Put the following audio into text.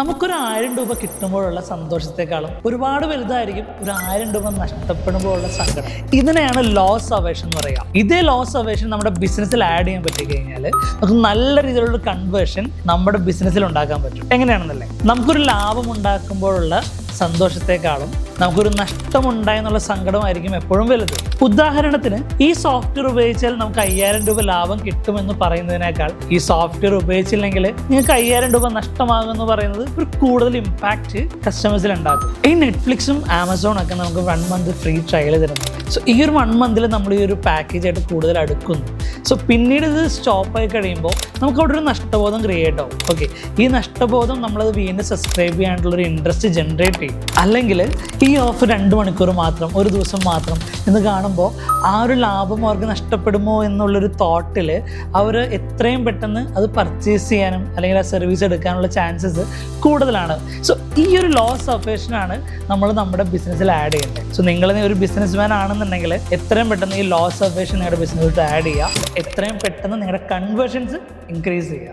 നമുക്കൊരു 1000 രൂപ കിട്ടുമ്പോഴുള്ള സന്തോഷത്തെക്കാളും ഒരുപാട് വലുതായിരിക്കും ഒരു 1000 രൂപ നഷ്ടപ്പെടുമ്പോഴുള്ള സങ്കടം. ഇതിനെയാണ് ലോസ് അവേഷൻ എന്ന് പറയുക. ഇതേ ലോസ് അവേഷൻ നമ്മുടെ ബിസിനസ്സിൽ ആഡ് ചെയ്യാൻ പറ്റി കഴിഞ്ഞാൽ നമുക്ക് നല്ല രീതിയിലുള്ള കൺവേർഷൻ നമ്മുടെ ബിസിനസ്സിൽ ഉണ്ടാക്കാൻ പറ്റും. എങ്ങനെയാണെന്നല്ലേ, നമുക്കൊരു ലാഭം ഉണ്ടാക്കുമ്പോഴുള്ള സന്തോഷത്തെക്കാളും നമുക്കൊരു നഷ്ടമുണ്ടായെന്നുള്ള സങ്കടമായിരിക്കും എപ്പോഴും വലുത്. ഉദാഹരണത്തിന്, ഈ സോഫ്റ്റ്വെയർ ഉപയോഗിച്ചാൽ നമുക്ക് 5000 രൂപ ലാഭം കിട്ടുമെന്ന് പറയുന്നതിനേക്കാൾ ഈ സോഫ്റ്റ്വെയർ ഉപയോഗിച്ചില്ലെങ്കിൽ നിങ്ങൾക്ക് 5000 രൂപ നഷ്ടമാകുമെന്ന് പറയുന്നത് ഒരു കൂടുതൽ ഇമ്പാക്റ്റ് കസ്റ്റമേഴ്സിൽ ഉണ്ടാക്കും. ഈ നെറ്റ്ഫ്ലിക്സും ആമസോണൊക്കെ നമുക്ക് 1 മന്ത് ഫ്രീ ട്രയൽ തരുന്നു. സോ ഈ ഒരു 1 മന്തിൽ നമ്മൾ ഈ ഒരു പാക്കേജായിട്ട് കൂടുതൽ അടുക്കുന്നു. സോ പിന്നീട് ഇത് സ്റ്റോപ്പായി കഴിയുമ്പോൾ നമുക്ക് അവിടെ ഒരു നഷ്ടബോധം ക്രിയേറ്റ് ആവും. ഓക്കെ, ഈ നഷ്ടബോധം നമ്മളത് വീണ്ടും സബ്സ്ക്രൈബ് ചെയ്യാനുള്ളൊരു ഇൻട്രസ്റ്റ് ജനറേറ്റ് ചെയ്യും. അല്ലെങ്കിൽ ഈ ഓഫർ 2 മണിക്കൂർ മാത്രം, ഒരു ദിവസം മാത്രം എന്ന് കാണുമ്പോൾ ആ ഒരു ലാഭം അവർക്ക് നഷ്ടപ്പെടുമോ എന്നുള്ളൊരു തോട്ടിൽ അവർ എത്രയും പെട്ടെന്ന് അത് പർച്ചേസ് ചെയ്യാനും അല്ലെങ്കിൽ ആ സർവീസ് എടുക്കാനുള്ള ചാൻസസ് കൂടുതലാണ്. സോ ഈ ഒരു ലോസ് അവേഷനാണ് നമ്മൾ നമ്മുടെ ബിസിനസ്സിൽ ആഡ് ചെയ്യേണ്ടത്. സോ നിങ്ങൾ ഒരു ബിസിനസ് മാൻ ആണെന്നുണ്ടെങ്കിൽ എത്രയും പെട്ടെന്ന് ഈ ലോസ് അവേഷൻ നിങ്ങളുടെ ബിസിനസ്സിൽ ആഡ് ചെയ്യുക. എത്രയും പെട്ടെന്ന് നിങ്ങളുടെ കൺവേർഷൻസ് ഇൻക്രീസ് ചെയ്യുക.